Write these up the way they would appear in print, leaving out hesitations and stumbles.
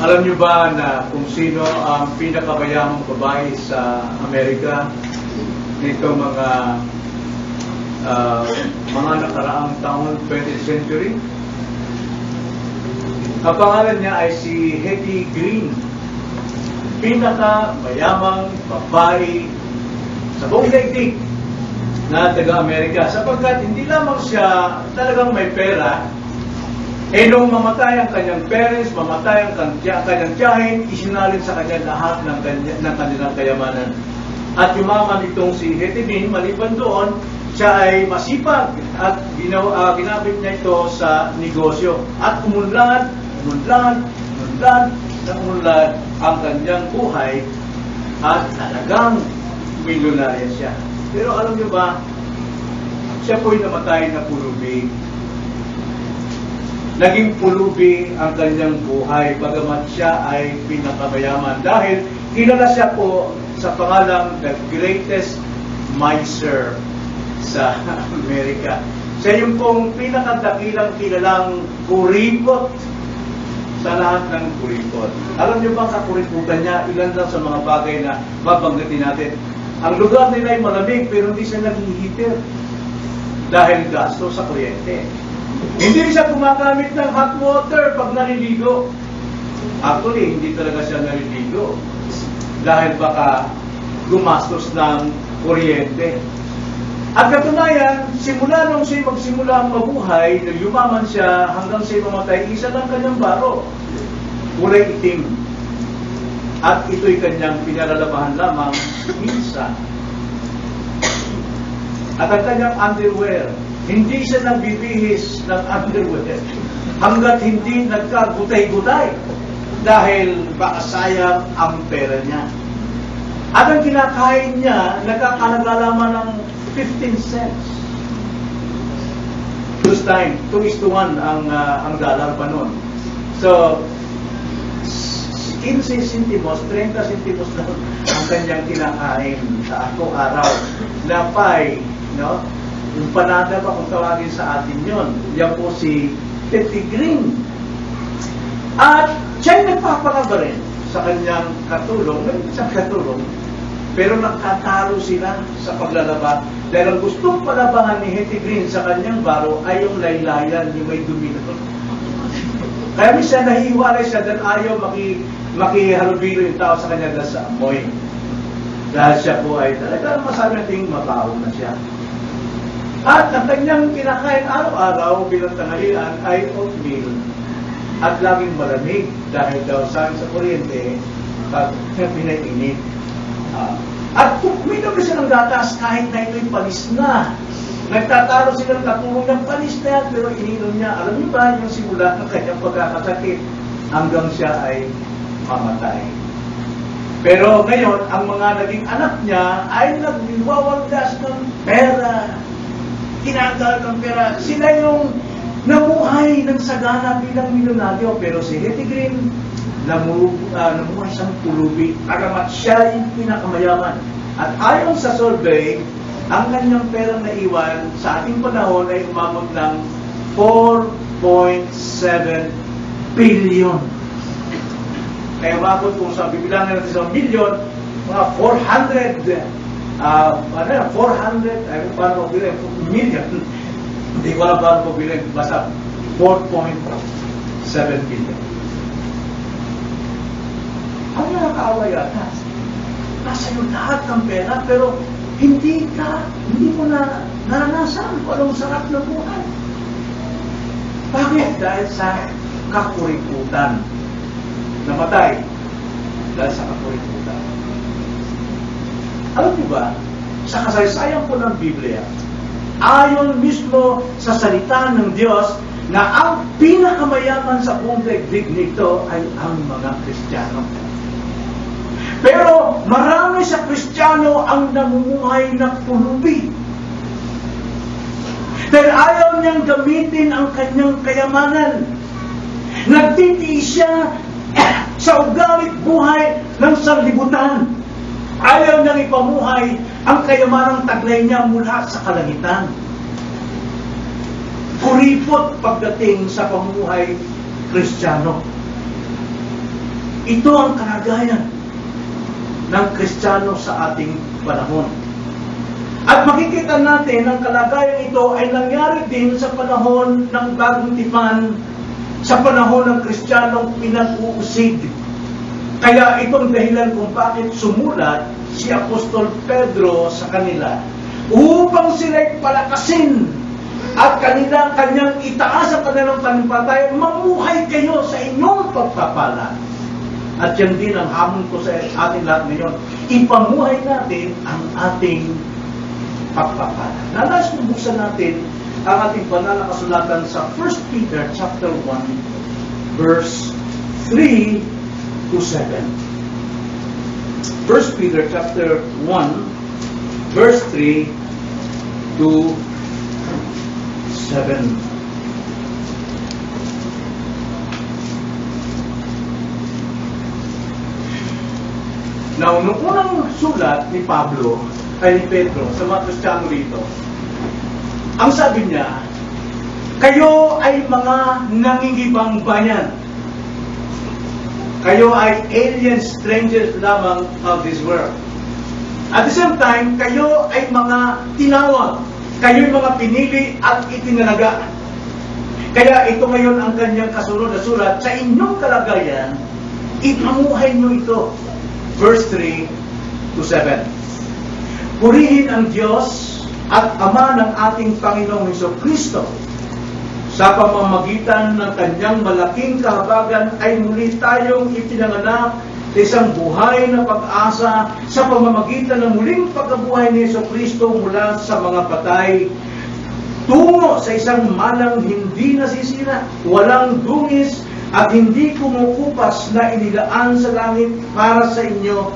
Alam niyo ba na kung sino ang pinakamayamang babae sa Amerika nito mga nakaraang taon 20th century? Ang pangalan niya ay si Hetty Green. Pinakamayamang babae sa buong daigdig na taga-Amerika, sapagkat hindi lamang siya talagang may pera, nung mamatay ang kanyang parents, mamatay ang kanyang tiyahin, isinalin sa kanya lahat ng kanilang kayamanan. At yumaman itong si Hetty Green, maliban doon, siya ay masipag at ginamit niya ito sa negosyo. At umunlad ang kanyang buhay at talagang milyonarya siya. Pero alam niyo ba, siya po'y namatay na pulubi. Naging pulubi ang kanyang buhay, bagamat siya ay pinakamayaman. Dahil kilala siya po sa pangalang the greatest miser sa Amerika. Siya yung pong pinakadakilang kilalang kuripot sa lahat ng kuripot. Alam niyo bang kakuriputan niya, ilan lang sa mga bagay na babanggitin natin. Ang lugar nila ay malamig, pero hindi siya nag-heater dahil gasto sa kuryente. Hindi siya gumagamit ng hot water pag naliligo. Actually, hindi talaga siya naliligo dahil baka gumastos ng kuryente. At katunayan, simula nung siya magsimula ang mabuhay, yumaman siya hanggang siya mamatay, isa lang kanyang baro, kulay itim. At ito'y kanyang pinalalabahan lamang minsan. At ang kanyang underwear, hindi siya nagbibihis ng underwear hanggat hindi nagkagutay-gutay dahil baka sayang ang pera niya. At ang kinakain niya, nagkakalaga lamang ng 15 cents. This time, 2:1 ang dollar pa noon. So, 15 centimos, 30 centimos lang ang kanyang kinakain sa araw na pie, no? Yung panada pa kung tawagin sa atin yun. Yan po si Hetty Green. At siya'y nagpapakaba rin sa kanyang katulong, pero nagkatalo sila sa paglalaba dahil ang gustong palabangan ni Hetty Green sa kanyang baro ay yung laylayan, yung may dumi na. Kaya minsan nahihiwalay siya dahil ayaw makihalubilo yung tao sa kanya dahil sa amoy. Dahil siya po ay talagang masabi natin mabaho na siya. At ang kanyang kinakain araw-araw bilang tanghalian ay oatmeal at laging malamig dahil daw sa kuryente pag pinainit. At uminom na siya ng gatas kahit na ito'y panis na. Nagtatalo silang katulong ng panis na yan, pero ininom niya. Alam niyo ba yung simula ng kanyang pagkakasakit hanggang siya ay mamatay. Pero ngayon, ang mga naging anak niya ay nagwawaldas ng pera. Kinagal ng pera. Sila yung namuhay ng sagana bilang milyonaryo. Pero si Hetty Green, namuhay siyang pulubi. Agamat siya yung pinakamayaman. At ayon sa survey, ang kanyang perang naiwan sa ating panahon ay umabot ng 4.7 billion. Kaya umabot kung sa bibilangan natin sa milyon, mga 400, paano bilhin? Million. Hindi ko alam paano bilhin. Basta 4.7 billion. Ang nakakaawa yata, nasa iyo lahat ng pera, pero hindi mo na naranasan kung anong sarap ng buhay. Bakit? Dahil sa kakurikutan. Namatay dahil sa kakurikutan. Alam niyo ba, sa kasaysayan po ng Biblia, ayon mismo sa salita ng Diyos, na ang pinakamayaman sa buong daigdig nito ay ang mga Kristiyano. Pero marami sa Kristiyano ang namumuhay na pulubi. Dahil ayaw niyang gamitin ang kanyang kayamanan. Nagtitiis siya sa ugalit buhay ng sanlibutan. Ayaw niyang ipamuhay ang kayamanang taglay niya mula sa kalangitan. Kuripot pagdating sa pamuhay Kristiyano. Ito ang kalagayan ng Kristiyano sa ating panahon. At makikita natin ang kalagayan ito ay nangyari din sa panahon ng Bagong Tipan, sa panahon ng Kristiyanong pinag-uusig. Kaya itong dahilan kung bakit sumulat si Apostol Pedro sa kanila, upang sila'y palakasin at kanyang itaas ang kanilang pananampalataya, mamuhay kayo sa inyong pagpapala. At yan din ang hamon ko sa ating lahat ngayon. Ipamuhay natin ang ating pagpapala. Nais kong buksan natin ang ating banal na kasulatan sa 1 Peter chapter 1, verse 3 to 7. 1 Peter chapter 1, verse 3 to 7. Now, nung unang sulat ni Pablo, ay ni Pedro, sa mga Kristiyano rito, ang sabi niya, kayo ay mga nangingibang bayan. Kayo ay alien strangers lamang of this world. At the same time, kayo ay mga tinawag. Kayo ay mga pinili at itinalaga. Kaya ito ngayon ang kanyang kasunod na sulat. Sa inyong kalagayan, ipamuhay nyo ito. Verse 3 to 7. Purihin ang Diyos at Ama ng ating Panginoong Hesukristo. Sa pamamagitan ng kanyang malaking kahabagan ay muli tayong ipinanganak sa isang buhay na pag-asa sa pamamagitan ng muling pagkabuhay ni Hesukristo mula sa mga patay, tungo sa isang malang hindi nasisira, walang dungis at hindi kumukupas na inilaan sa langit para sa inyo.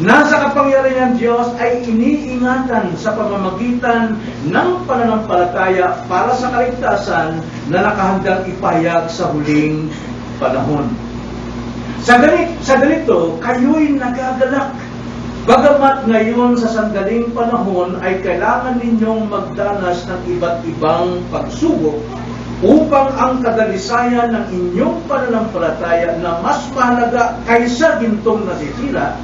Nasa kapangyarihan ng Diyos ay iniingatan sa pamamagitan ng pananampalataya para sa kaligtasan na nakahandang ipahayag sa huling panahon. Sa ganito, kayo'y nagagalak. Bagamat ngayon sa sandaling panahon ay kailangan ninyong magdanas ng iba't ibang pagsubok upang ang kadalisayan ng inyong pananampalataya na mas mahalaga kaysa gintong nasisira,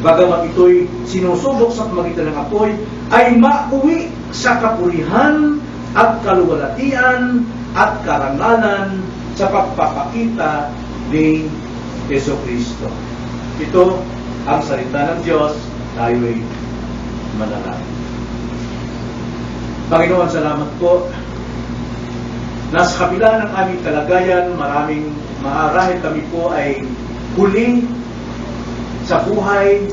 bagamat ito'y sinusubok sa pamagitan ng apoy, ay mauwi sa kapurihan at kaluwalhatian at karangalan sa pagpapakita ni Hesukristo. Ito ang salita ng Diyos, tayo'y manalangin. Panginoon, salamat po. Nasa kabila ng aming kalagayan, maraming maarahil kami po ay huli sa buhay,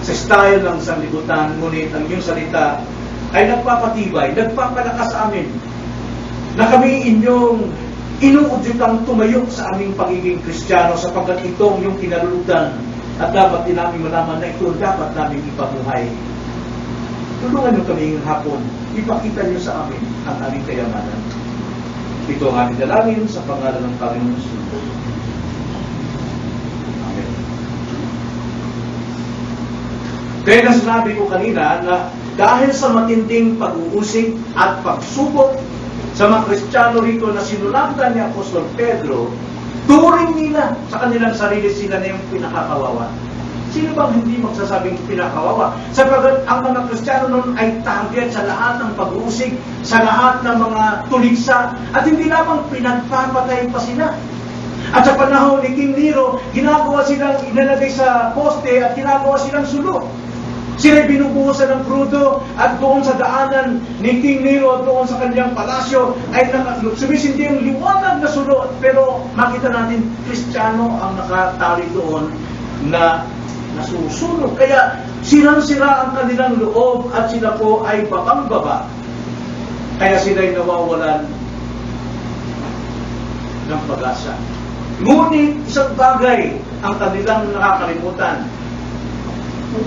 sa style ng sanlibutan, ngunit ang iyong salita ay nagpapatibay, nagpapalakas sa amin, na kami inyong inuudyutang tumayo sa aming pagiging Kristiyano sapagkat itong yung kinalulutan at dapat din namin malaman na ito dapat namin ipabuhay. Tulungan niyo kami ngayong hapon, ipakita niyo sa amin ang aming kayamanan. Ito ang aming dalangin sa pangalan ng Panginoon Jesus. Kaya na sinabi ko kanina na dahil sa matinding pag-uusig at pagsubok sa mga Kristiyano rito na sinulatan ni Apostol Pedro, turing nila sa kanilang sarili sila na yung pinakakawawa. Sino bang hindi magsasabing pinakawawa? Sapagkat ang mga Kristiyano noon ay target sa lahat ng pag-uusig, sa lahat ng mga tuligsa, at hindi lamang pinagpapatay pa sila. At sa panahon ni King Nero, ginagawa silang inalagay sa poste at ginagawa silang sulo. Sila'y binubuhusan ng krudo at doon sa daanan ni King Nero at doon sa kanyang palasyo ay sumisindi ang liwanag na sulo. Pero makita natin, Kristiyano ang nakatali doon na nasusunog. Kaya sirang-sira ang kanilang loob at sila po ay babang-baba. Kaya sila'y nawawalan ng pag-asa. Ngunit isang bagay ang kanilang nakakalimutan.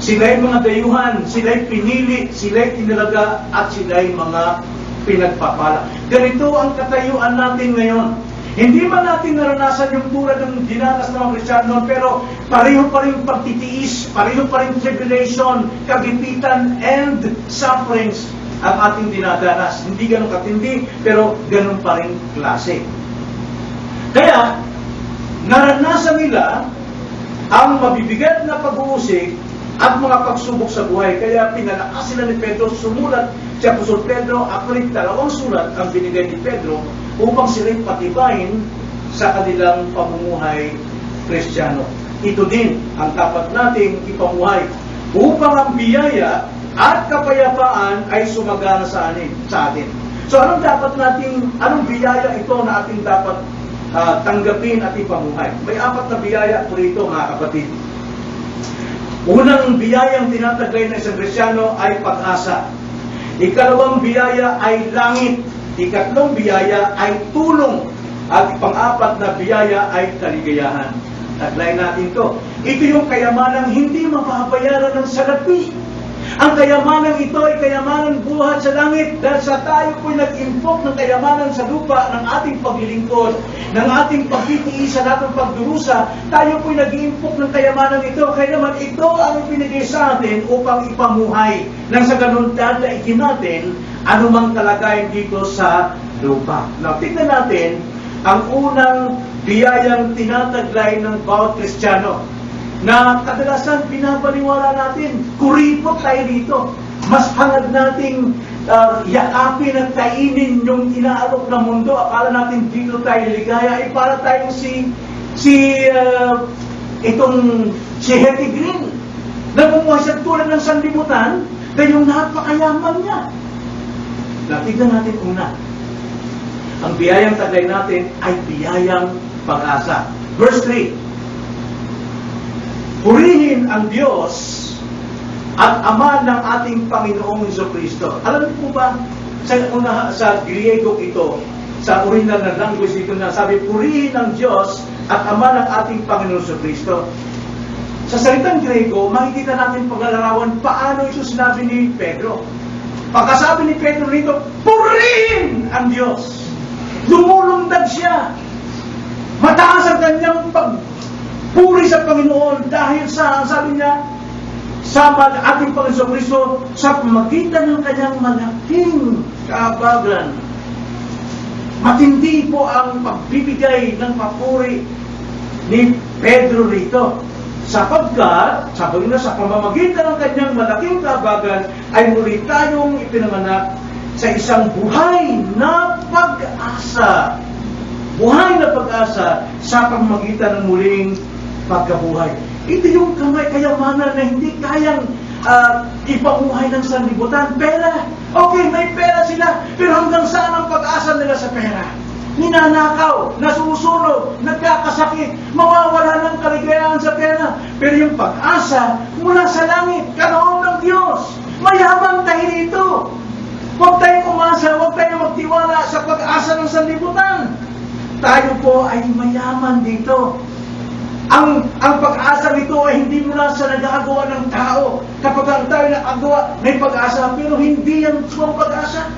Sila'y mga dayuhan, sila'y pinili, sila'y tinalaga, at sila'y mga pinagpapala. Ganito ang katayuan natin ngayon. Hindi man natin naranasan yung tulad ng dinanas ng mga Kristiyano, pero pareho pa rin pagtitiis, pareho pa rin tribulation, kagipitan, and sufferings ang ating dinadanas. Hindi ganun katindi, pero ganun pa rin klase. Kaya, naranasan nila ang mabibigat na pag-uusig at mga pagsubok sa buhay. Kaya pinalakas sila ni Pedro, sumulat si Apostol Pedro. Actually, 2 sulat ang binigay ni Pedro upang sila'y patibayin sa kanilang pamumuhay Kristiyano. Ito din ang dapat nating ipamuhay upang ang biyaya at kapayapaan ay sumagana sa atin. So anong biyaya ito na ating dapat tanggapin at ipamuhay? May 4 na biyaya po rito, mga kapatid. Unang biyayang tinataglay ng isang Kristiyano ay pag-asa. Ikalawang biyaya ay langit. Ikatlong biyaya ay tulong. At pang-4 na biyaya ay kaligayahan. Taglay natin to. Ito yung kayamanang hindi mapapayaran ng salapi. Ang kayamanang ito ay kayamanang buhat sa langit. Dahil sa tayo po'y nag-impok ng kayamanan sa lupa ng ating paglilingkod, ng ating pagtitiis sa lahat ng pagdurusa, tayo po'y nag-impok ng kayamanan ito. Kaya naman ito ang pinigay sa atin upang ipamuhay. Nang sa ganun dadaikin natin anumang kalagayan dito sa lupa. Now, tignan natin ang unang biyayang tinataglay ng bawat Kristiyano na kadalasan pinapaniwala natin. Kuripot tayo dito. Mas hangad nating yakapin at kainin yung inaalok na mundo. Akala natin dito tayo ligaya. Para tayong si Hetty Green. Namumuhay siya tulad ng sanlibutan dahil yung napakayaman niya. Tignan natin una. Ang biyayang taglay natin ay biyayang pag-asa. Verse 3. Purihin ang Diyos at Ama ng ating Panginoong Jesucristo. Alam niyo po ba, sa Griego ito, sa original na language dito na sabi, purihin ang Diyos at Ama ng ating Panginoong Jesucristo. Sa salitang Griego, makikita natin paglalarawan paano ito sinabi ni Pedro. Pagkasabi ni Pedro rito, purihin ang Diyos. Lumulundag siya. Mataas ang kanyang puri sa Panginoon dahil sa, sabi niya, sa ating Panginoon Kristo, sa pamagitan ng kanyang malaking kahabagan. Matindi po ang pagbibigay ng papuri ni Pedro rito. Sapagkat, sabi niya, sa pamamagitan ng kanyang malaking kahabagan, ay muli tayong ipinanganak sa isang buhay na pag-asa. Buhay na pag-asa sa pamamagitan ng muling pagkabuhay. Ito yung kayamanan na hindi kayang ipamuhay ng sanlibutan. Pera. Okay, may pera sila. Pero hanggang saan ang pag-asa nila sa pera? Ninanakaw, nasusunog, nagkakasakit, mawawala ng kaligayahan sa pera. Pero yung pag-asa mula sa langit, kaloob ng Diyos. Mayaman tayo dito. Huwag tayong umasa, huwag tayong magtiwala sa pag-asa ng sanlibutan. Tayo po ay mayaman dito. Ang pag-asa nito ay hindi mula sa nagagawa ng tao. Kapag ang tayo nakagawa, may pag-asa, pero hindi yan ang pag-asa.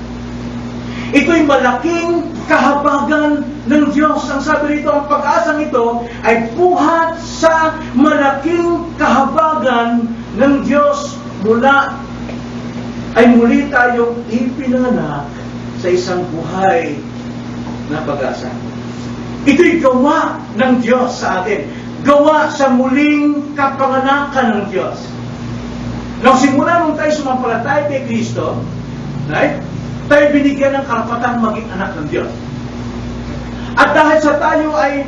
Ito'y malaking kahabagan ng Diyos. Ang sabi rito, ang pag-asang ito ay buhat sa malaking kahabagan ng Diyos ay muli tayong ipinanganak sa isang buhay na pag-asa. Ito'y gawa ng Diyos sa atin. Gawa sa muling kapanganakan ng Diyos. Nang simula nung tayo sumampalataya kay Kristo, right? Tayo binigyan ng karapatan maging anak ng Diyos. At dahil sa tayo ay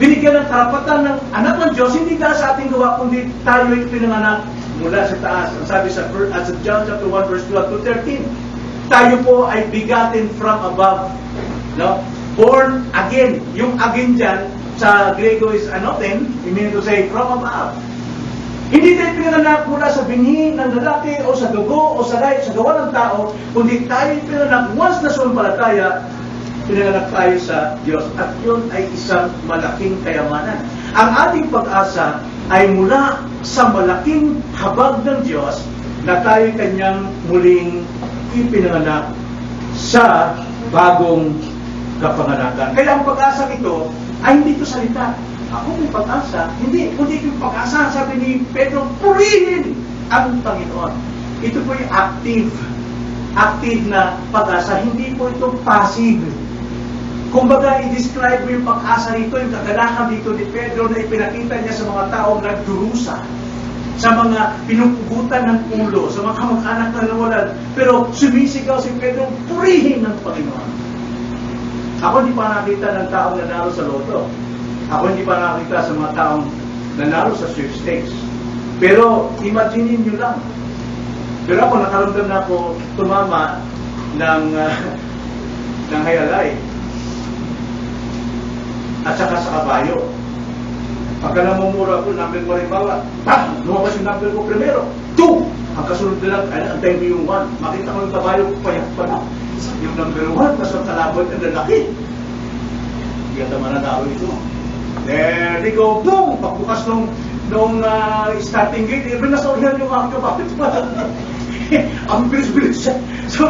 binigyan ng karapatan ng anak ng Diyos, hindi dahil sa ating gawa, kundi tayo ay pinanganak mula sa taas. Ang sabi sa John chapter 1 verse 12 to 13, tayo po ay begotten from above. No? Born again. Yung again dyan, sa Griego is anoten, it means to say from above. Hindi tayo pinanganak mula sa binhi ng lalaki o sa dugo o sa gawa ng tao, kundi tayo pinanganak once na sumampalataya, pinanganak tayo sa Diyos. At yun ay isang malaking kayamanan. Ang ating pag-asa ay mula sa malaking habag ng Diyos na tayo kanyang muling ipinanganak sa bagong kapanganakan. Kaya ang pag-asa ito ay hindi ito salita. Ako may pag-asa. Hindi, kundi yung pag-asa, sabi ni Pedro, purihin ang Panginoon. Ito po yung active na pag-asa. Hindi po ito passive. Kumbaga, i-describe mo yung pag-asa rito, yung kaganahan dito ni Pedro na ipinakita niya sa mga taong nagdurusa, sa mga pinupugutan ng ulo, sa mga kamag-anak na nawalan. Pero sumisigaw si Pedro, purihin ng Panginoon. Ako hindi pa nakita ng taong nanalo sa loto. Ako hindi pa nakita sa mga taong nanalo sa sweepstakes. Pero imagine nyo lang. Pero ako nakaramdam na ako tumama ng hayalay. At saka sa kabayo. Pagka namumura ko, number 1 halimbawa, lumabas yung number ko primero. 2! Ang kasunod na lang, antay mo yung 1. Makita ko yung kabayo ko, payak pa na. Yung number 1, tapos ang kalabot ang lalaki. Hindi ka naman nanalo ito. There they go, boom! Pagbukas nung starting gate, even nasa ulan yung aking kapatid pa. Ang bilis-bilis siya. So,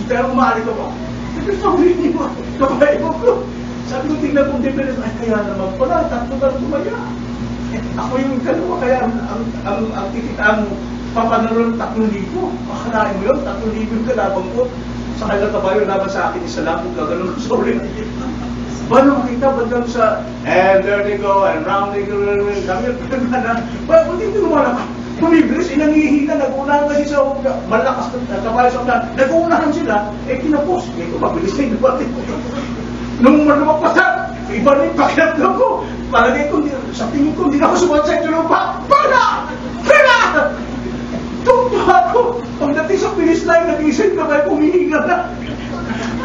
pero umaalit ako. Sabi niyo, kabayo ko. Sabi ko, tingnan kong difference. Ay, kaya naman pala, 3 na tumaya. Ako yung dalawa, kaya ang tititang papanalo ng 3,000. Makalain mo yun, 3,000 yung kalabang ko. Sa kailang kabayo, laban sa akin, isa lang kung gaganon. Sorry. Paano makita ba doon sa, and there they go, and round they go, kami, well, kung hindi naman ako, kumibilis, inangihina, nag-uunahan kasi sa malakas na kabayo sa unahan, nag-uunahan sila, kinapos, ito, mabilis na yung nung maluwag pa sa, iba na yung pakiramdam ko, palagay ko, sa tingin ko, hindi na ako sumunod sa lupa, pala! Tumpa ako! Pagdating sa finish line, nag-isip na kayo, pumihinga na.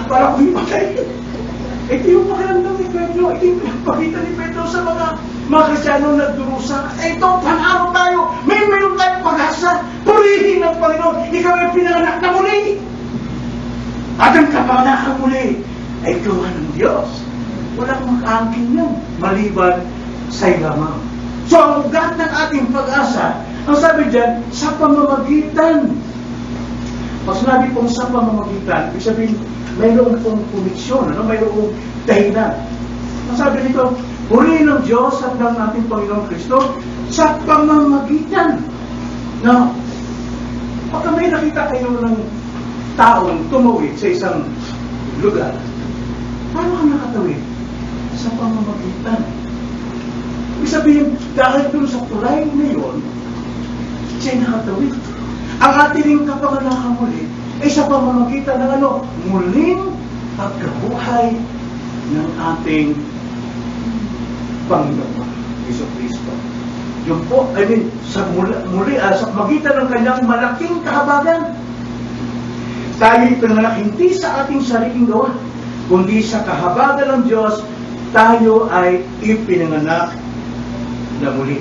Para pumimatay. Ito yung pakiramdam ni Pedro. Ito yung pinagpakita ni Pedro sa mga Kristiyano nagdurusa. Ito, panalo tayo. Mayroon tayong pag-asa. Purihin ng Panginoon. Ikaw ay pinanganak na muli. At ang kapanganak na muli ay gawa ng Diyos. Walang makaangkin yan. Maliban sa lamang. So, ang ugat ng ating pag-asa, ang sabi dyan, sa pamamagitan. Pag sinabi pong sa pamamagitan, ibig sabihin, mayroong pong koneksyon, mayroong dahilan. Ang sabi nito, purihin ng Diyos at ng ating Panginoong Kristo sa pamamagitan. Now, pagka may nakita kayo ng taong tumawid sa isang lugar, paano ka nakatawid? Sa pamamagitan. Ibig sabihin, dahil doon sa tulay ngayon, siya'y nakatawid. Ang ating kapanganakan muli ay sa pamamagitan ng muling pagkabuhay ng ating Panginoon, Jesucristo. Yun po, sa magitan ng kanyang malaking kahabagan, tayo ipinanganak hindi sa ating sariling gawa, kundi sa kahabagan ng Diyos, tayo ay ipinanganak na muli.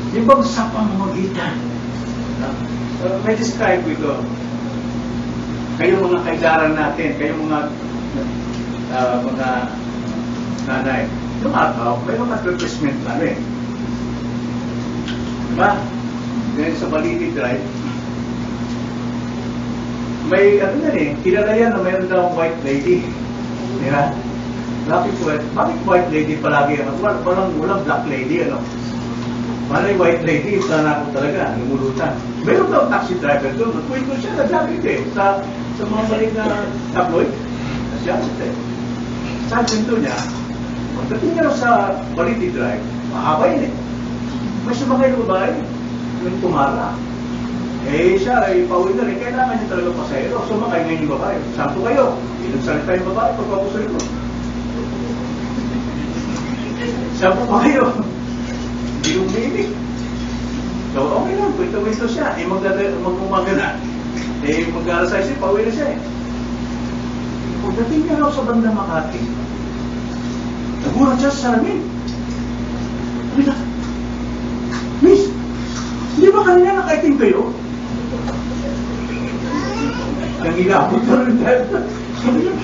Yung bang sa pamamagitan? May describe ko ito. Kayo mga kaidaran natin, kayo mga nanay, yung ataw, may mga advertisement namin. Diba? Dahil sa Baliti Drive, may kilala yan na mayroon daw white lady. Diba? Bakit white lady palagi? Walang black lady, Malay white lady, sana ako talaga, lumulutan. Meron daw taxi driver doon, nagkwento siya, nagdamit sa mga maling na tabloid. Siya, sa kwento niya, pagdating niya sa Baliti Drive, mahaba yun May sumakay na babae, yung tumara. Siya ay pauwi na rin, kailangan niya talaga pasahero. Sumakay ngayon yung babae. Sampo kayo, inagsalita yung babae, pagpapusoy mo. Sampo pa kayo. Hindi umibig. So, okay lang. Kwento-kwento siya. Mag-umaga na. Mag-alasay siya. Pauwi na siya Pagdating niya raw sa bandang Makati, nagulat siya sa salamin. Sabi na, Miss, hindi ba kanina nakaitim kayo? Nangilabot na rin dahil. Sabi niya,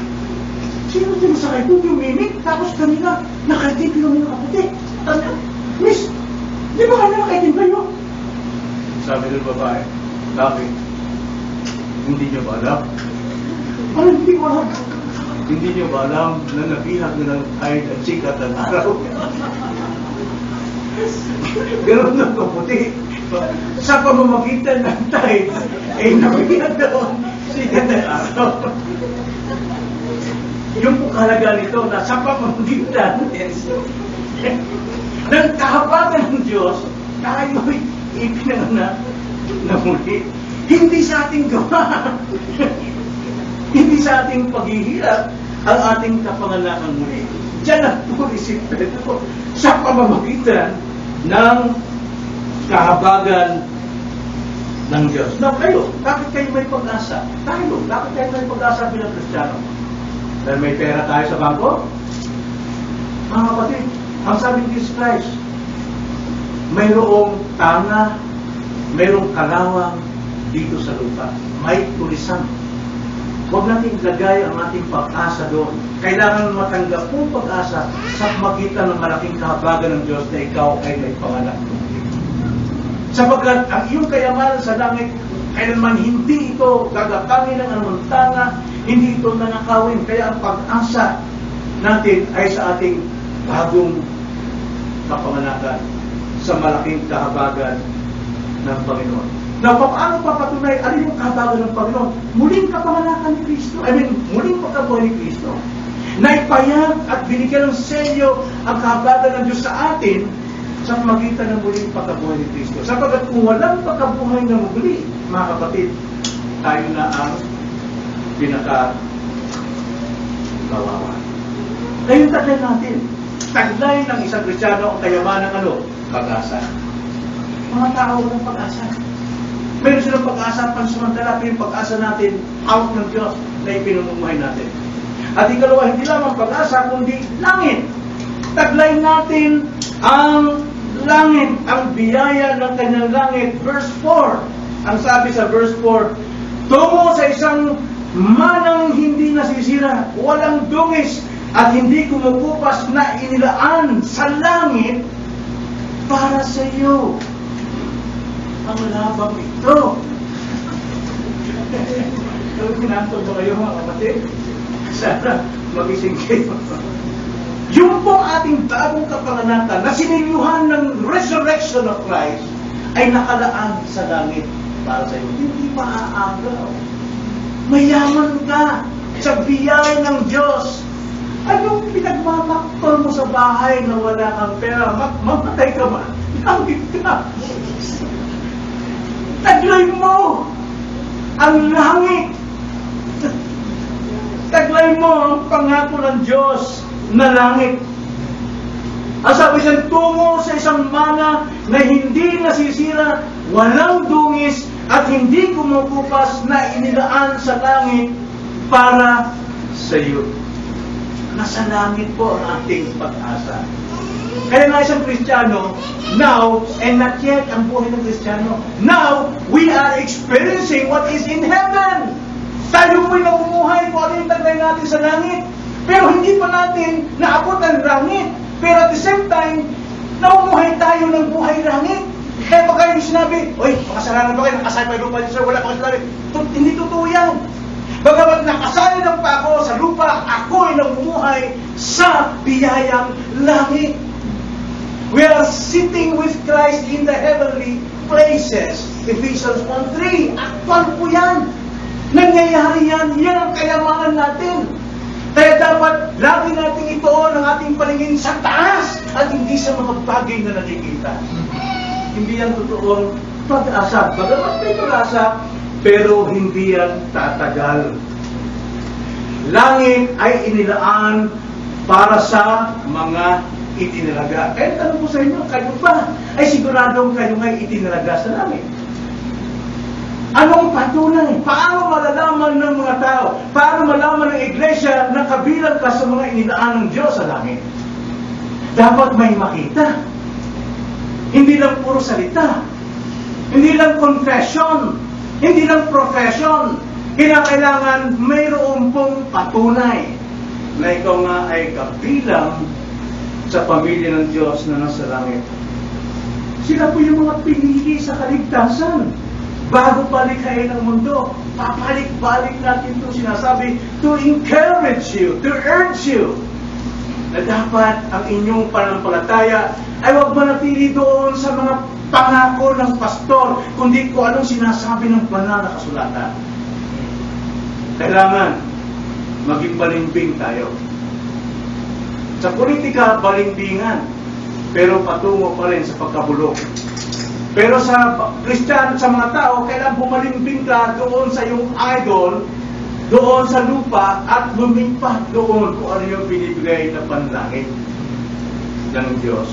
sino sinasakay ko yung mimik? Tapos kanina, nakaitim kami nakaputi. Sabi niya, Miss, di ba kanina nakaitim kayo? Sabi ng babae, bakit? Hindi niyo ba alam? Ano hindi ko alam? Hindi niyo ba alam na nabihag na ng kahit at sikat ng araw? Ganun na kaputi. Sa pamamagitan ng tide, ay nabihag na sikat ng araw. yung po kahalaga nito na sa pamamagitan ng kahabatan ng Diyos, tayo'y ipinanganak na muli. Hindi sa ating gawa. Hindi sa ating paghihirap ang ating kapanganakan muli. Diyan ang puri si Pedro sa pamamagitan ng kahabagan ng Diyos. Now kayo, bakit kayo may pag-asa? Bakit kayo may pag-asa bilang Kristiyano? Dahil may pera tayo sa bangko? Mga kapatid, ang sabi ni Jesus Christ, mayroong tanga, mayroong kalawang dito sa lupa. May tulisan. Huwag natin ilagay ang ating pag-asa doon. Kailangan matanggap po pag-asa sa magitan ng malaking kahabagan ng Diyos na ikaw ay may panganak. Sapagkat ang iyong kayamanan sa langit, kailanman hindi ito gagapangin ng anumang tanga, hindi ito nanakawin. Kaya ang pag-asa natin ay sa ating bagong kapanganakan sa malaking kahabagan ng Panginoon. Na paano papatunay, ano yung kahabagan ng Panginoon? Muling kapanganakan ni Kristo. Muling pagkabuhay ni Kristo. Naipayag at binigyan ng selyo ang kahabagan ng Diyos sa atin sa magitan ng muling pagkabuhay ni Kristo. Sapagkat kung walang pagkabuhay na muli, mga kapatid, tayo na ang pinaka-kawawa. Ngayon taglay natin. Taglay ng isang Kristiyano ang kayamanan ng pag-asa. Mga tao ng pag-asa. Meron silang pag-asa pansamantala, pero yung pag-asa natin out ng Diyos na ipinamumuhay natin. At ikalawa, hindi lamang pag-asa, kundi langit. Taglay natin ang langit, ang biyaya ng kanyang langit. Verse 4, ang sabi sa verse 4, tungo sa isang manang hindi nasisira, walang dungis, at hindi kumukupas na inilaan sa langit para sa iyo. Ang labang ito. Pinantog ba kayo mga kapatid? Sana magising kayo. Yung pong ating bagong kapanganakan na sinilyuhan ng resurrection of Christ ay nakalaan sa langit para sa iyo. Hindi maaagaw. Mayaman ka sa biyaya ng Diyos. Anong pinagmamaktol mo sa bahay na wala kang pera? Mamatay ka ba? Langit ka. Taglay mo ang langit. Taglay mo ang pangako ng Diyos na langit. Ang sabi siya, tungo sa isang mana na hindi nasisira, walang dungis, at hindi kumukupas na inilaan sa langit para sa iyo. Nasa langit po ang ating pag-asa. Kaya nga isang Kristiyano, now, and not yet ang buhay ng Kristiyano, now, we are experiencing what is in heaven. Tayo po'y namumuhay kung ano yung taglay natin sa langit. Pero hindi pa natin naabot ang langit. Pero at the same time, namumuhay tayo ng buhay langit. Kaya pag kayo sinabi, oy, makasalanan ba kayo? Nakasay pa yung lupa niyo, sir, wala pa kayo sa langit. Hindi totoo yan. Bagamat nakasali lang pa ako sa lupa, ako ay namumuhay sa biyayang langit. We are sitting with Christ in the heavenly places. Ephesians 1:3. Aktual po yan. Nangyayari yan. Yan ang kayamanan natin. Kaya dapat lagi natin ituon ang ating paningin sa taas at hindi sa mga bagay na nakikita. Hindi yan totoong pag-asa. Bagamat may pag-asa, pero hindi yan tatagal. Langit ay inilaan para sa mga itinalaga. Kaya tanong ko sa inyo, kayo ba ay siguradong kayo ngay itinalaga sa langit? Anong patunay? Paano malalaman ng mga tao? Paano malaman ng iglesia na kabilang ka sa mga inilaan ng Diyos sa langit? Dapat may makita. Hindi lang puro salita. Hindi lang confession. Hindi lang profession. Kailangan mayroon pong patunay na ikaw nga ay kabilang sa pamilya ng Diyos na nasa langit. Sila po yung mga pinili sa kaligtasan. Bago palikhain ng mundo, papalik-balik natin ito sinasabi to encourage you, to urge you na dapat ang inyong pananampalataya ay huwag manatili doon sa mga pangako ng pastor, kundi kung anong sinasabi ng banal na kasulatan. Kailangan maging balimbing tayo. Sa politika, balimbingan, pero patungo pa rin sa pagkabulok. Pero sa Kristiyano, sa mga tao, kailangan bumalimbing ka doon sa iyong idol, doon sa lupa, at lumipat doon kung ano yung binibigay na panlangit ng Diyos.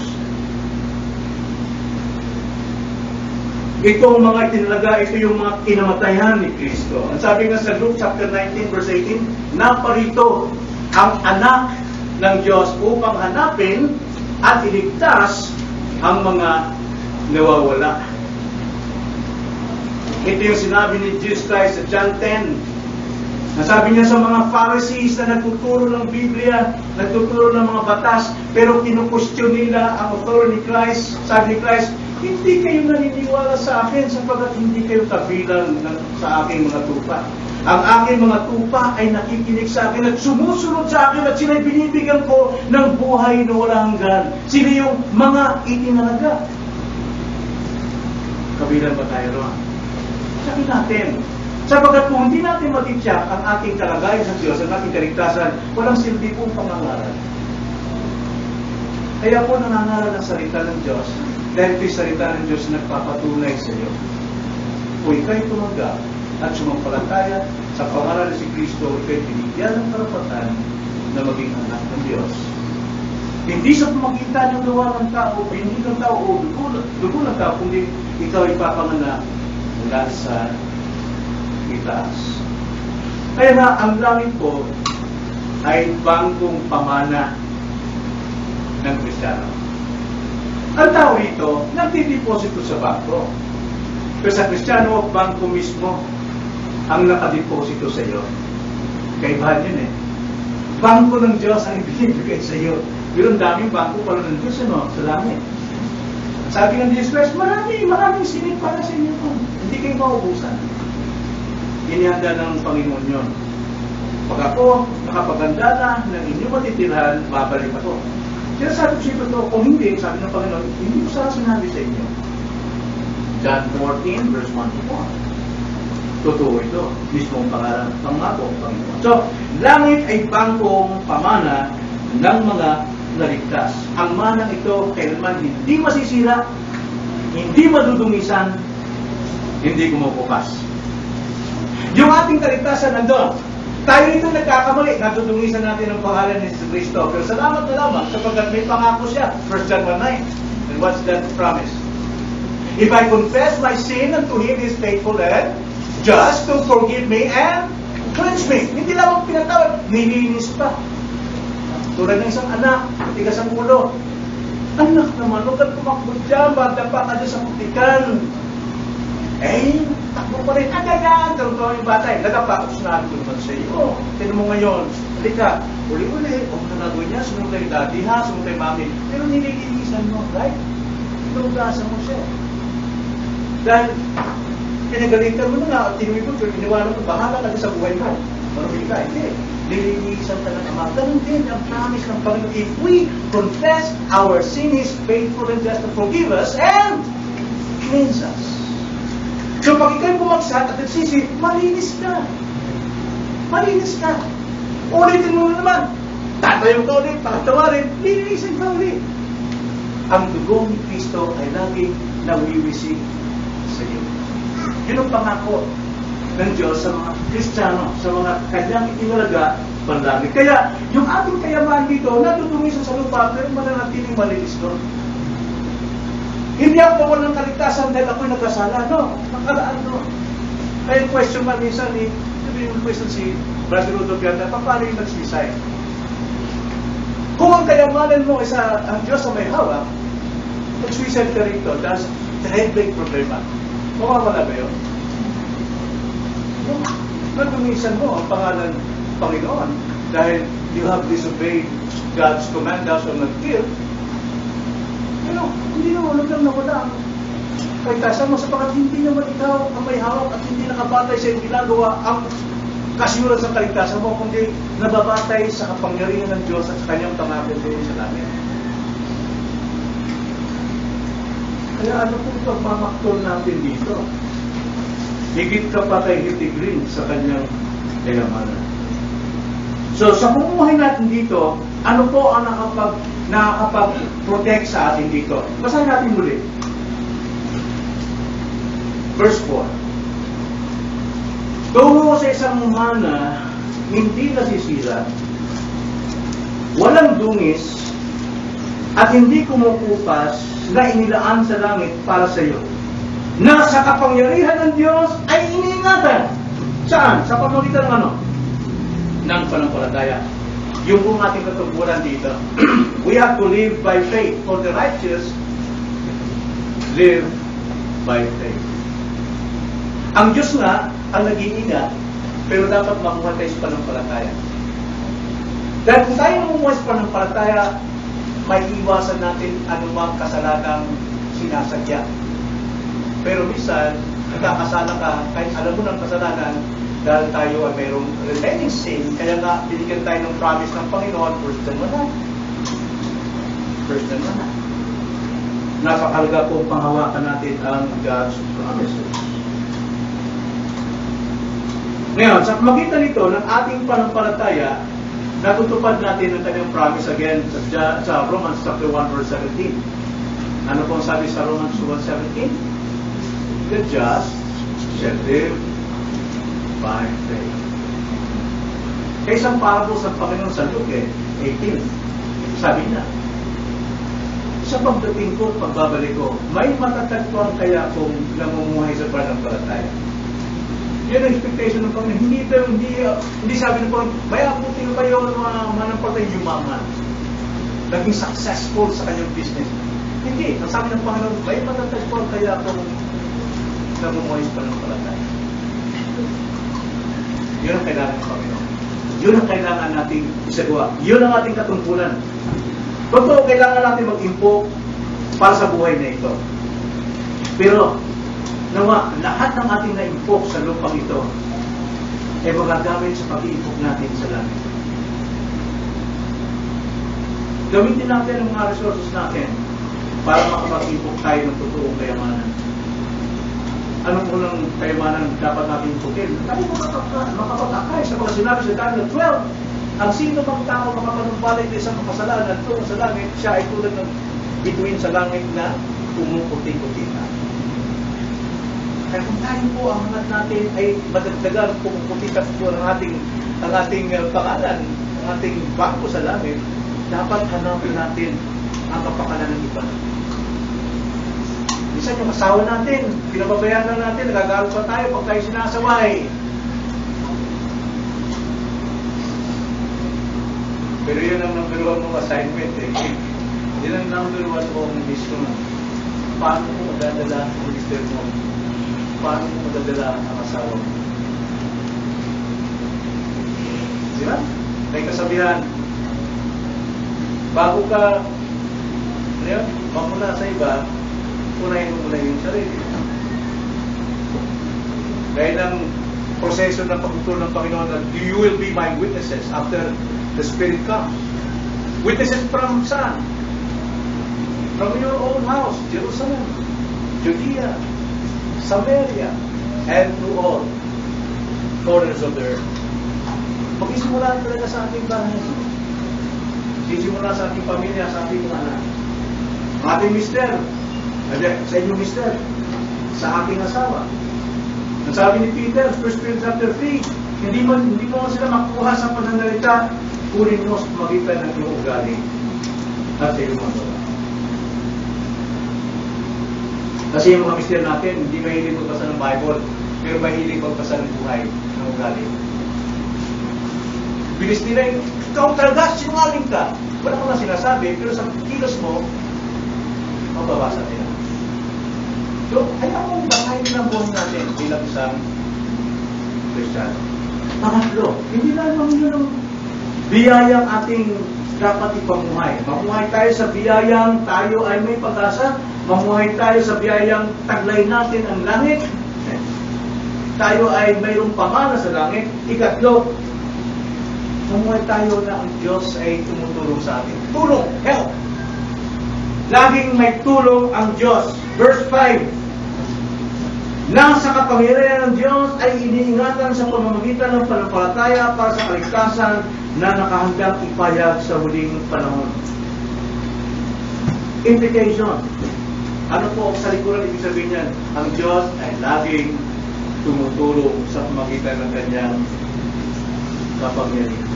Itong mga itinalaga, ito yung mga kinamatayan ni Kristo. Ang sabi nga sa Luke chapter 19 verse 18, naparito ang anak ng Diyos upang hanapin at iligtas ang mga nawawala. Ito yung sinabi ni Jesus Christ sa John 10. Nasabi niya sa mga Pharisees na nagtuturo ng Biblia, nagtuturo ng mga batas, pero kinukustyon nila ang authority ni Christ. Sabi ni Christ, hindi kayo naniniwala sa akin sapagkat hindi kayo kabilang sa aking mga tupa. Ang aking mga tupa ay nakikinig sa akin at sumusunod sa akin at sila'y binibigyan ko ng buhay na walang hanggan. Sila yung mga itinalaga. Kabilang ba tayo ron? Sabi natin, sapagkat kung hindi natin matityak ang ating kalagayan sa Diyos, ang ating kaligtasan, walang silbi pong pangangaral. Kaya po nangangaral ang salita ng Diyos, dahil ito'y salita ng Diyos na nagpapatunay sa iyo. Kung ikaw'y tumanggap at sumampalataya sa pangalan si Kristo, ikaw'y binigyan ng karapatan na maging anak ng Diyos. Hindi sa pamagitan ng gawa ng tao, hindi ng tao o dugo ng tao, kundi ikaw ay papanganak mula sa itaas. Kaya na ang langit po ay bangkong pamana ng Kristiyano. Ang tao rito, nagtideposito sa bangko. Pero sa Kristiyano, bangko mismo ang nakadeposito sa iyo. Kaibahan yun eh. Bangko ng Diyos ang ibinibigay sa iyo. Pero ang daming bangko pala ng Diyos sa langit. Sabi ng Jesus Christ, maraming sinig para sa inyo. Hindi kayo maubusan. Inihanda ng Panginoon yun. Pag ako nakapaganda na ng inyong matitirhan, babalik ako. Kaya sabi ko siya ito, kung hindi, sabi ng Panginoon, hindi ko sana sinabi sa inyo. John 14, verse 1 to 4. Totoo ito. Mismong pangalan, pangako, Panginoon. So, langit ay bangkong pamana ng mga naligtas. Ang manang ito, kailanman hindi masisira, hindi madudungisan, hindi kumukupas. Yung ating kaligtasan nandun. Tayo nito nagkakamali, natutungisan natin ang pangalan ni Kristo. Pero salamat na lamang sapagkat may pangako siya. 1 John 1:9. And what's that promise? If I confess my sin unto Him, He is faithful and just to forgive me and cleanse me. Hindi lamang pinatawad, nilinis pa. Tulad ng isang anak, matigas ang ulo. Anak naman, huwag kang tumakbo dyan, banda pa ka dyan sa putikan. Eh, takbo pa rin. Agayan! Karoon yung bata. Nagapakos na ito naman sa iyo. Tinan mo ngayon. Halika. Uli-uli. Huwag na nagawin niya. Sumunod kay daddy ha. Sumunod kay mami. Pero nililinisan mo. Right? Inugasan mo siya. Dahil pinagalitan mo na nga. Tinuwi mo. Iniwanan mo. Bahala ka sa buhay mo. Marumili ka. Hindi. Nililinisan ka ng Ama. Ganun din ang promise ng Panginoon. If we confess our sin, is faithful and just to forgive us and cleanse us. So pag ikaw'y bumagsak at nagsisi, malinis ka. Malinis ka. Ulitin mo naman. Tatayong ka ulit, pakatawarin, lilinisin ka ulit. Ang dugo ni Kristo ay laging nawiwisik sa iyo. Yun ang pangako ng Diyos sa mga Kristiyano, sa mga kanyang itinalaga panlangit. Kaya, yung ating kayaman dito, natutungisan sa lupa, pero mananatiling malinis doon. Hindi ako mawala ng kaligtasan dahil ako'y nagkasala. No, nakalaan no. Kaya question man minsan sabi yung question si Brother Rudo Pianta, paano yung nagsuicide? Kung ang kayamanan mo ay ang Diyos na may hawak, nag-suicide ka rito, that's the big problema. Mawawala ba yun? Natumisan mo ang pangalan ng Panginoon dahil you have disobeyed God's command, thou shalt not kill. Pero, hindi naman lang nawala ang kaligtasan mo sapagkat hindi naman ikaw ang may hawak at hindi nakabatay sa iyong ginagawa ang kasyuran sa kaligtasan mo, kundi nababatay sa kapangyarihan ng Diyos at sa kanyang pangako doon sa langit. Kaya ano pong pagmamaktol natin dito? Higit ka pa kay Hitigrin sa kanyang kayamanan. So, sa pamumuhay natin dito, ano po ang nakakapag-protect sa atin dito? Basahin natin muli. Verse 4. Tungo sa isang mana, hindi nasisira, walang dungis, at hindi kumukupas na inilaan sa langit para sa iyo, na sa kapangyarihan ng Diyos ay iniingatan. Saan? Sa pamamagitan ng ano? Ng pananampalataya. Yung pong ating katungkulan dito. We have to live by faith. For the righteous, live by faith. Ang Diyos nga ang nag-iingat, pero dapat mamuhay tayo sa pananampalataya. Dahil kung tayo mamuhay sa pananampalataya, may iwasan natin anumang kasalanang sinasadya. Pero minsan, nagkakasala ka, kahit alam mo ng kasalanan, dahil tayo ay mayroong remaining sin, kaya nga, binigyan tayo ng promise ng Panginoon, first and one. First and one. Napakalaga po panghawakan natin ang God's promises. Ngayon, sa pamagitan nito ng ating pananampalataya, natutupad natin ang kanyang promise again sa Romans chapter 1 verse 17. Ano pong sabi sa Romans 1:17? The just shall live by faith. Kaya isang parable sa Panginoon sa Luke 18, sabi na, sa pagdating ko, pagbabalik ko, may matatagpuan kaya kung namumuhay sa pananampalataya. Yan ang expectation ng Panginoon. Hindi sabi ng Panginoon, may abutin kayo ng mga manampalatay yumaman. Naging successful sa kanyang business. Hindi. Ang sabi ng Panginoon, may matatagpuan kaya kung namumuhay sa pananampalataya. Yun ang kailangan ng Panginoon. Yun ang kailangan nating isagawa. Yun ang ating katungkulan. Totoo, kailangan natin mag-impok para sa buhay na ito. Pero, nawa, lahat ng ating na-impok sa lupang ito ay magagamit sa pag-iimpok natin sa langit. Gamitin natin ang mga resources natin para makapag-impok tayo ng totoong kayamanan. Anong unang kayamanan dapat natin impokin? Tayo makapag-akay sa mga sinabi sa Daniel 12. Ang sino mang tao makapanumbalik na isang makasalanan tungo sa langit, siya ay tulad ng bituin sa langit na pumuputi-puti na. Kaya kung tayo po ang hangat natin ay madagdagan pumuputi-puti po ang ating pangalan, ang ating bangko sa langit, dapat hanapin natin ang kapakanan ng iba. Minsan yung asawa natin, pinababayaran natin, nagagalit pa tayo pag tayo sinasaway. Pero yun ang number 1 mong assignment eh. Yun ang number 1 mong mission. Paano mo madadala ang mister mo? Paano mo madadala ang asawa mo? Diba? May kasabihan. Bago ka mamula sa iba, unahin mo muna yung sarili. Dahil ang proseso ng pagtutulong ng Panginoon na you will be my witnesses after the Spirit comes. Witnesses from saan? From your own house, Jerusalem, Judea, Samaria, and to all corners of the earth. Magsisimula talaga sa ating bahay. Sisimula sa ating pamilya, sa ating mga anak. Ang ating mister, sa inyong mister, sa ating asawa. Ang sabi ni Peter, 1 Peter chapter 3, hindi mo sila makuha sa pananalita, kunin mo sa magitan ng iyong ugali at sa iyong mga gawa. Kasi yung mga mister natin, hindi mahilig magbasa ng Bible, pero mahilig magbasa ng buhay ng ugali. Bilis nila yung, ikaw talaga, sinungaling ka. Wala ko lang sinasabi, pero sa kilos mo, mababasa nila. So, ayaw mong bahayin ng buhay natin bilang isang Kristiyano. Pangatlo, hindi lamang yun ang biyayang ating dapat ipamuhay. Mamuhay tayo sa biyayang tayo ay may pag-asa. Mamuhay tayo sa biyayang taglay natin ang langit. Tayo ay mayroong pamana sa langit. Ikatlo, mamuhay tayo na ang Diyos ay tumutulong sa atin. Tulong, help. Laging may tulong ang Diyos. Verse 5, nang sa kapangyarihan ng Diyos ay iniingatan sa pamamagitan ng pananampalataya para sa kaligtasan na nakahandang ipayag sa huling panahon. Invitation. Ano po sa likuran ibig sabihin niyan? Ang Diyos ay laging tumutulong sa pamagitan ng kanyang kapangyarihan.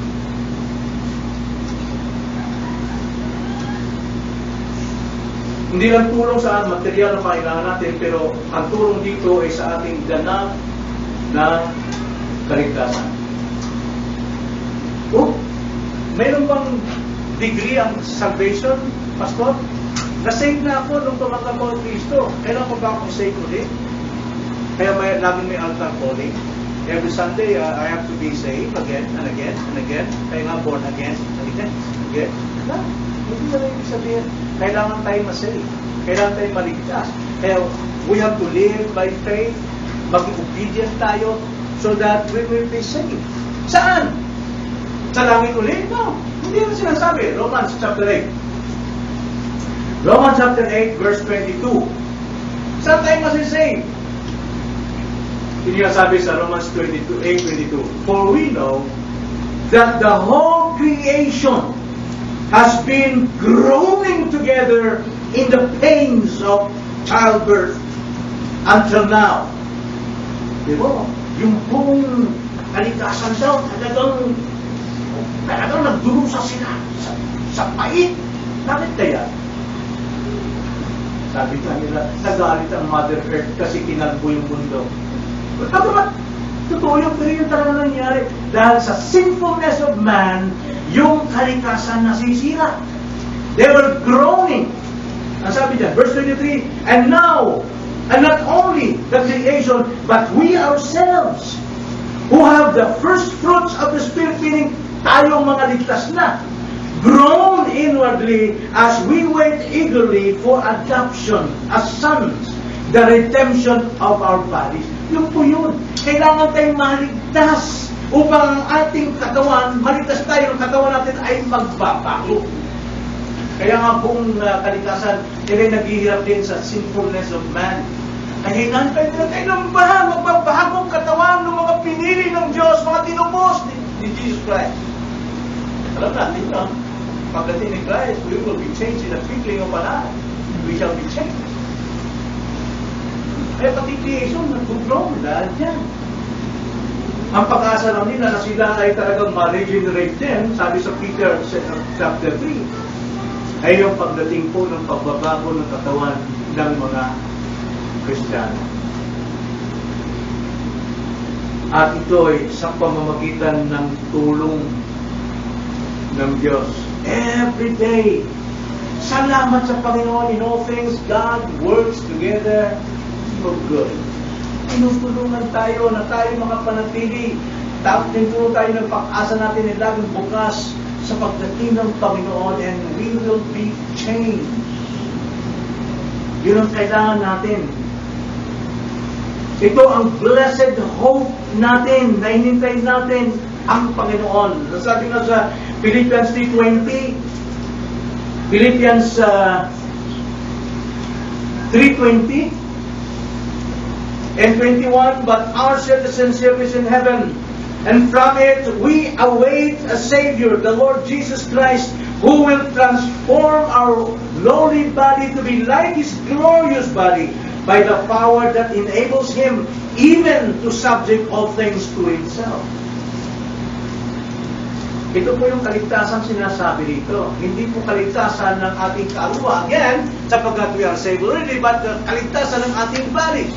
Hindi lang tulong sa material na kailangan natin, pero ang tulong dito ay sa ating ganap na kaligtasan. Oh, mayroon bang degree ang salvation, Pastor? Na-save na ako nung tumanggap ko ng Kristo. Kailan ko ba akong save ulit? Kaya laging may altar calling. Every Sunday, I have to be saved again and again and again. Kaya nga born again and again. Na, hindi na rin ibig sabihin. Kailangan tayo ma-save. Kailangan tayo maligtas. Kaya we have to live by faith. Maging obedient tayo so that we will be saved. Saan? Sa langit ulit? No. Hindi na sinasabi. Romans chapter 8. Romans chapter 8 verse 22. Saan tayo masisave? Hindi nga sabi sa Romans 8:22. For we know that the whole creation has been groaning together in the pains of childbirth until now. Diba? Yung buong kaligtasan daw, talagang nagdurusa sila sa pait. Bakit kaya? Sabi nila, nagalit ang Mother Earth kasi kinalbo yung mundo. Totoo yung pero yung talaga nangyari. Dahil sa sinfulness of man, yung kaligtasan nasisira. They were groaning. Ang sabi dyan, verse 23, and now, and not only the creation, but we ourselves, who have the first fruits of the Spirit, meaning tayong mga ligtas na, groan inwardly as we wait eagerly for adoption as sons, the redemption of our bodies. Yun po yun. Kailangan tayong maligtas upang ang ating katawan, maligtas tayo, ang katawan natin ay magbabago. Kaya nga buong kaligtasan, ay naghihirap din sa sinfulness of man. Kaya hinantay nila tayo ng magbabagong katawan ng mga pinili ng Diyos, mga tinubos ni Jesus Christ. Alam natin yun. Pagdating ni Christ, we will be changed in the twinkling of an eye. We shall be changed. Kaya pati creation, nag-grow dahil yan. Ang pag-asa lang nila na sila ay talagang ma-regenerate din, sabi sa Peter chapter 3, ay yung pagdating po ng pagbabago ng katawan ng mga Kristiyano. At ito ay sa pamamagitan ng tulong ng Diyos. Every day, salamat sa Panginoon. In all things, God works together for good. Tinutulungan tayo na tayo makapanatili. Tapos tinutulungan tayo ng pag-asa natin ay laging bukas sa pagdating ng Panginoon, and we will be changed. Yun ang kailangan natin. Ito ang blessed hope natin na hinintay natin ang Panginoon. Nasabi nga sa Philippians 3:20, Philippians 3:20 and 21, but our citizenship is in heaven, and from it we await a Savior, the Lord Jesus Christ, who will transform our lowly body to be like His glorious body by the power that enables Him even to subject all things to Himself. Ito po yung kaligtasan sinasabi dito. Hindi po kaligtasan ng ating kaluluwa. Again, sapagkat we are saved already, but kaligtasan ng ating body.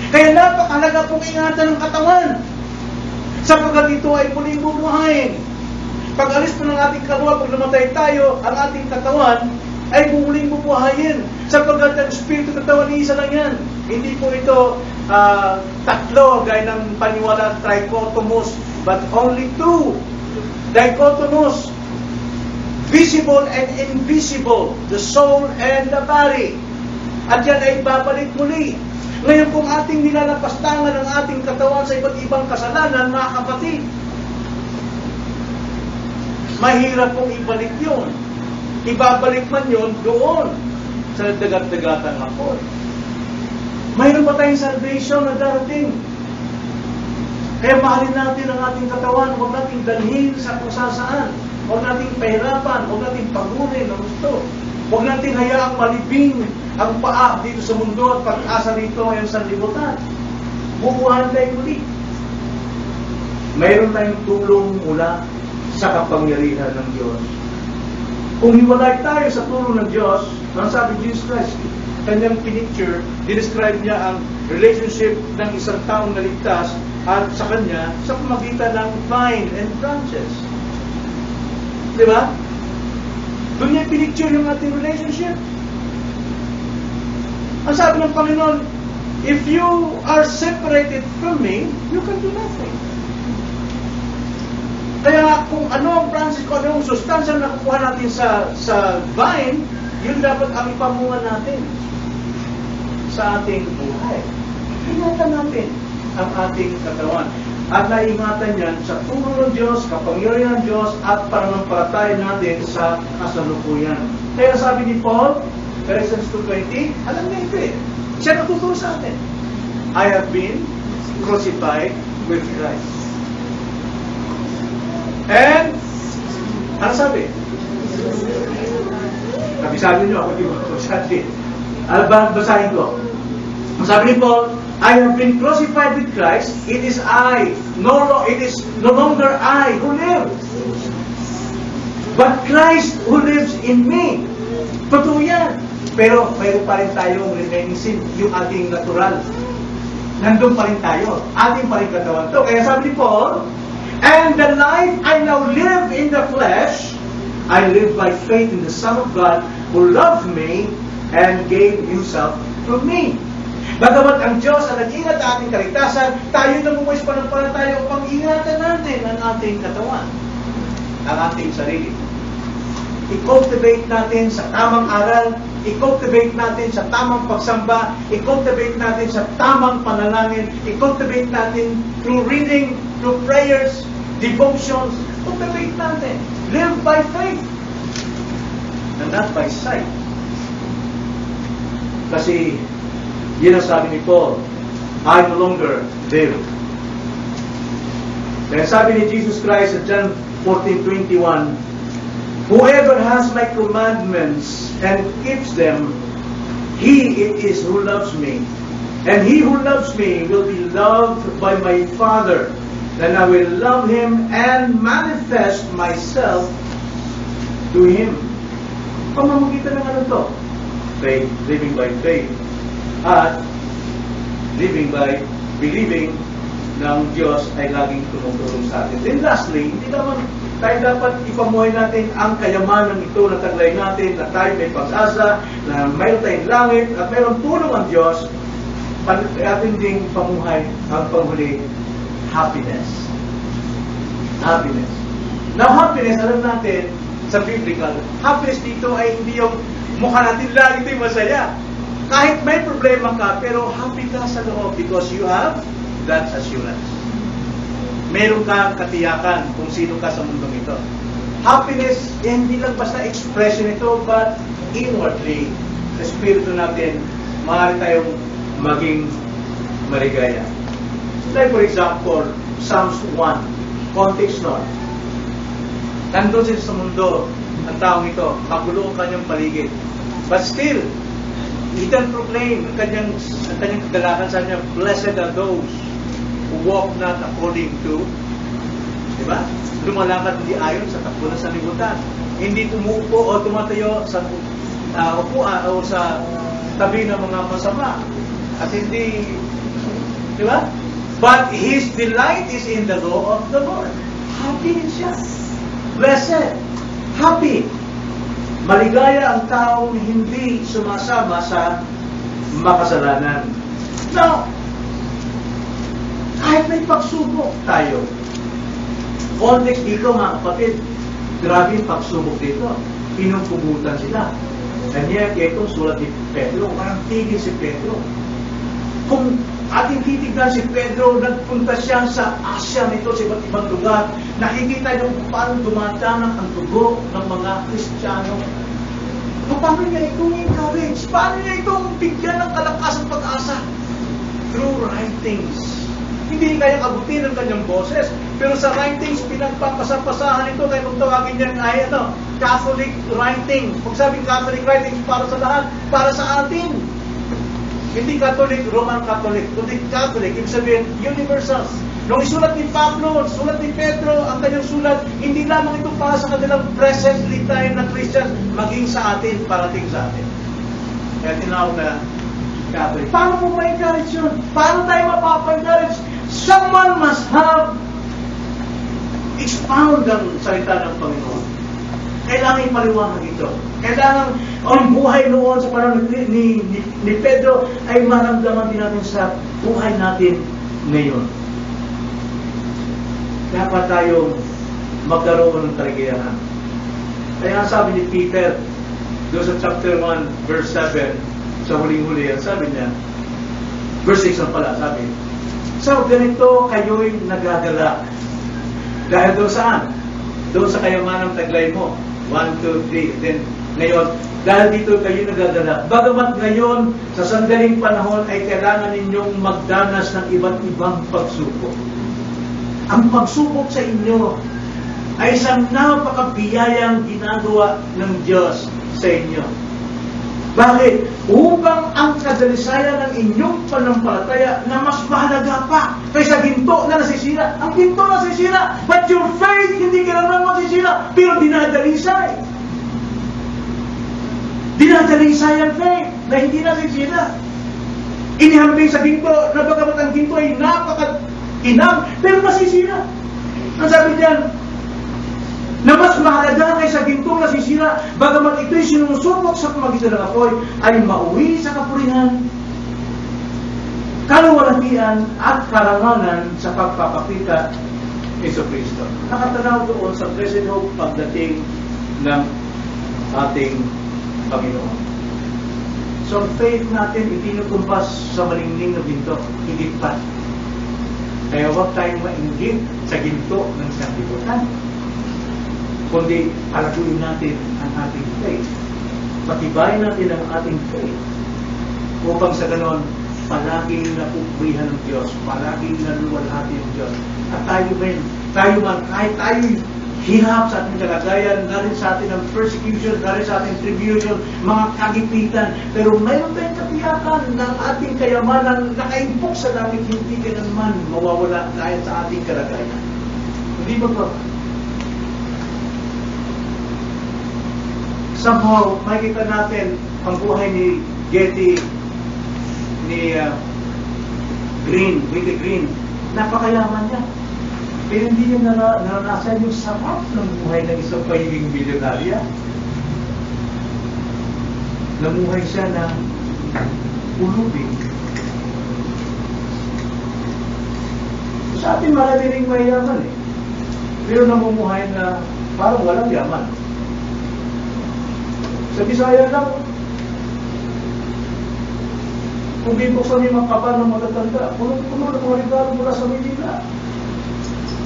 Kaya napakalaga pong ingatan ng katawan. Sapagkat ito ay muling bubuhayin. Pag alis po ng ating kaluluwa, pag namatay tayo, ang ating katawan ay muling bubuhayin. Sapagkat ang Espiritu katawan, isa lang yan. Hindi po ito tatlo, gaya ng paniwala trichotomous, but only two. Dichotomous, visible and invisible, the soul and the body. At yan ay babalik muli. Ngayon kung ating nilalapastangan ang ating katawan sa iba't ibang kasalanan, mga kapatid, mahirap pong ibalik yun. Ibabalik man yun doon sa dagat-dagatan ng apoy. Mayroon pa tayong salvation na darating. Kaya mahalin natin ang ating katawan, huwag nating dalhin sa kung saan. Huwag nating pahirapan, huwag nating pagunin ang gusto. Huwag nating hayaang malibing ang paa dito sa mundo at pag-asa rito ay ang sanlibutan. Bubuhan tayo muli. Mayroon tayong tulong mula sa kapangyarihan ng Diyos. Kung hiwalay tayo sa tulong ng Diyos, ang sabi Jesus Christ, kanyang pinicture, dinescribe niya ang relationship ng isang taong naligtas at sa kanya sa pamagitan ng vine and branches. Di ba? Doon niya pinicture yung ating relationship. Ang sabi ng Panginoon, if you are separated from me, you can do nothing. Kaya kung ano ang branches, kung ano ang sustansya na nakukuha natin sa vine, yun dapat ang ipamunga natin sa ating buhay. Ingatan natin ang ating katawan. At naingatan yan sa tulong ng Diyos, kapangyarihan ng Diyos, at pananampalataya natin sa kasalukuyan. Kaya sabi ni Paul, Galatians 2:20, alam niya ito eh. Siya natuturo sa atin. I have been crucified with Christ. And, ano sabi? Sabi niyo, ako di ba? Sabi. Basahin ko. Sabi ni Paul, I have been crucified with Christ. It is no longer I who live, but Christ who lives in me. Totoo yan. Pero mayroon pa rin tayong remaining sin, yung ating natural. Nandun pa rin tayo. Ating pa rin katawan to. Kaya sabi ni Paul, and the life I now live in the flesh, I live by faith in the Son of God who loved me and gave Himself for me. Bagamat ang Diyos ang nag-ingat sa ating kaligtasan, tayo namumuhis pananampalataya upang ingatan natin ang ating katawan, ang ating sarili. I-cultivate natin sa tamang aral, i-cultivate natin sa tamang pagsamba, i-cultivate natin sa tamang panalangin, i-cultivate natin through reading, through prayers, devotions, cultivate natin. Live by faith and not by sight. Kasi yun ang sabi ni Paul, I no longer live. Kaya sabi ni Jesus Christ sa John 14:21, whoever has my commandments and keeps them, he it is who loves me. And he who loves me will be loved by my Father. Then I will love him and manifest myself to him. Pamamagitan ng ano to? Faith, living by faith. At living by believing ng Diyos ay laging tumutulong sa atin. Then lastly, hindi naman tayo dapat ipamuhay natin ang kayamanan ito na taglay natin, na tayo may pag-asa, na mayroon tayong langit, at mayroon tulong ang Diyos, atin ding pamuhay ang panghuli, happiness. Happiness. Now, happiness, alam natin, sa biblical, happiness dito ay hindi yung mukha natin lagi ito'y masaya. Kahit may problema ka, pero happy ka sa loob because you have that assurance. Meron kang katiyakan kung sino ka sa mundong ito. Happiness, hindi lang basta expression ito, but inwardly, sa espiritu natin, maaari tayong maging maligaya. Like for example, Psalms 1, context nun. Nandun siya sa mundo, ang taong ito, magulo ang kanyang paligid. But still, he can proclaim ang kanyang kagalakan sa kanya, blessed are those who walk not according to, di ba? Lumalakad hindi ayon sa takbo ng sanlibutan. Hindi tumuupo o tumatayo sa upuan o sa tabi ng mga masama. At hindi, di ba? But his delight is in the law of the Lord. Happy siya. Blessed. Happy. Maligaya ang taong hindi sumasama sa makasalanan. Now, kahit may pagsubok tayo, context dito mga kapatid, grabe yung pagsubok dito. Pinungkubutan sila. Kanya itong sulat ni Pedro, parang tigil si Pedro. Kung ating titignan si Pedro, nagpunta siya sa Asia nito, sa iba't ibang lugar, nakikita niyo kung paano dumadamang ang dugo ng mga Kristiyano. Paano niya itong encourage? Paano niya itong bigyan ng kalakas at pag-asa? Through writings. Hindi kayang abutin ang kanyang boses. Pero sa writings, pinagpapasapasahan ito, kaya kung tawagin yan ay Catholic writing. Pag sabing Catholic writings, para sa lahat, para sa atin. Hindi Catholic, Roman Catholic, kundi Catholic, ibig sabihin, universal. Nung isulat ni Pablo, sulat ni Pedro, ang kanyang sulat, hindi lamang ito para sa kanilang presently time na Christians, maging sa atin, parating sa atin. Kaya tinawag na Catholic. Paano mo ma-encourage yun? Paano tayo mapapa-encourage? Someone must have expound ang salita ng Panginoon. Kailangan ipaliwanag ito. Kailangan ang buhay noon sa panahon ni Pedro ay maramdaman din natin sa buhay natin ngayon. Dapat tayong magkaroon ng kaligayahan. Kaya sabi ni Peter, doon sa chapter 1, verse 7, sa huling-huli, sabi niya, verse 6 ang pala, sabi, so, ganito kayo'y nagagalak. Dahil doon saan? Doon sa kayamanang taglay mo. 1, 2, 3. Then, ngayon, dahil dito kayo nagagalak. Bagamat ngayon, sa sandaling panahon, ay kailangan ninyong magdanas ng iba't ibang pagsubok. Ang pagsubok sa inyo ay isang napakabiyayang ginagawa ng Diyos sa inyo. Bakit? Upang ang kadalisayan ng inyong panampalataya na mas mahalaga pa kaysa ginto na nasisira. Ang ginto nasisira, but your faith hindi ka naman masisira, pero dinadalisay. Dinadalisay ang faith na hindi nasisira. Inihambing sa ginto na bagamat ang ginto ay napaka-inam, pero nasisira. Ang sabi diyan, na mas mahalaga kaysa gintong nasisira, bagamat ito'y sinusubok sa pamagitan ng apoy, ay mauwi sa kapurihan, kaluwalhatian at karangalan sa pagpapakita ni Jesucristo. Nakatanaw doon sa present hope pagdating ng ating Panginoon. So, ang faith natin itinutumpas sa malingning na ginto, higit pa. Kaya huwag tayong mainggit sa ginto ng sanlibutan, kundi palaguin natin ang ating faith. Patibayin natin ang ating faith upang sa ganon, palaging napupuwihan ng Diyos, palaging naluwalhati ng Diyos. At tayo man, kahit tayo hirap sa ating kalagayan, narin sa atin ang persecution, narin sa ating tribulation, mga kagipitan, pero mayroon tayong katiyakan ng ating kayamanan nakaimpok sa langit, hindi ka naman mawawala dahil sa ating kalagayan. Hindi ba ba? Somehow, makikita natin ang buhay ni Getty, ni Willie Green. Napakayaman niya. Pero hindi niya naranasan yung sarap ng buhay ng isang pagiging milyonarya. Namuhay siya na pulubi. Sa atin marami rin mayaman eh. Pero namumuhay na parang walang yaman. Sa Bisaya lang, kung bibuksan niyo mga kaban ng matatanda, puno-puno ng mga regalo mula sa Manila.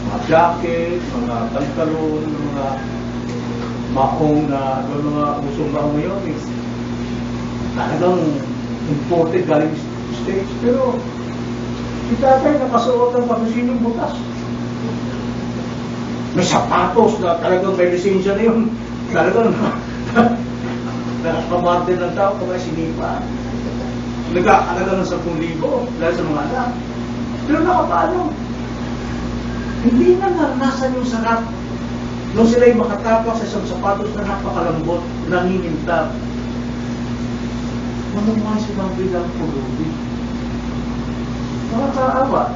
Mga jacket, mga pantalon, mga maong na, mga usong maong ngayon. Talagang imported galing States. Pero, si tatay nakasuot ng patusinong butas. May sapatos na talagang may lisensya na yun. Talagang nakakamarte ng tao kung may sinipa. Nagkakalaga ng 10,000 dahil sa mga anak. Pero nakapalo. Hindi na naranasan yung sarap nung sila'y makatapak sa isang sapatos na napakalambot, nangingintab. Manumay silang bilang pulubi. Nakakaawa.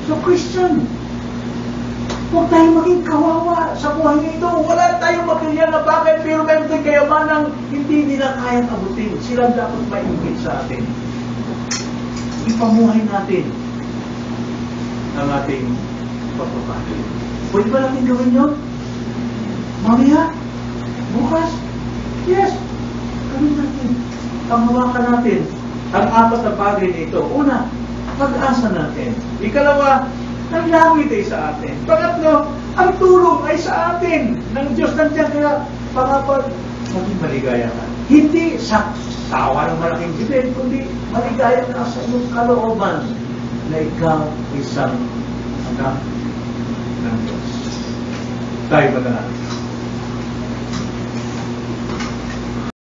So Christian, huwag tayong maging kawawa sa buhay nito. Wala tayong material na bagay, pero meron tayong kayamanang hindi nila kayang abutin. Sila dapat maingit sa atin. Ipamuhay natin ang ating pagpapahal. Pwede ba natin gawin yun? Mamaya? Bukas? Yes! Gawin natin. Panghawakan natin ang apat na bagay nito. Una, pag-asa natin. Ikalawa, ang langit ay sa atin. Pangatlo, ang tulong ay sa atin ng Diyos. Nandiyan kaya, pangapat, maging maligaya ka. Hindi sa sawa ng malaking bibig, kundi maligaya ka sa iyong kalooban. na ikaw isang anak ng Diyos. Tayo ba na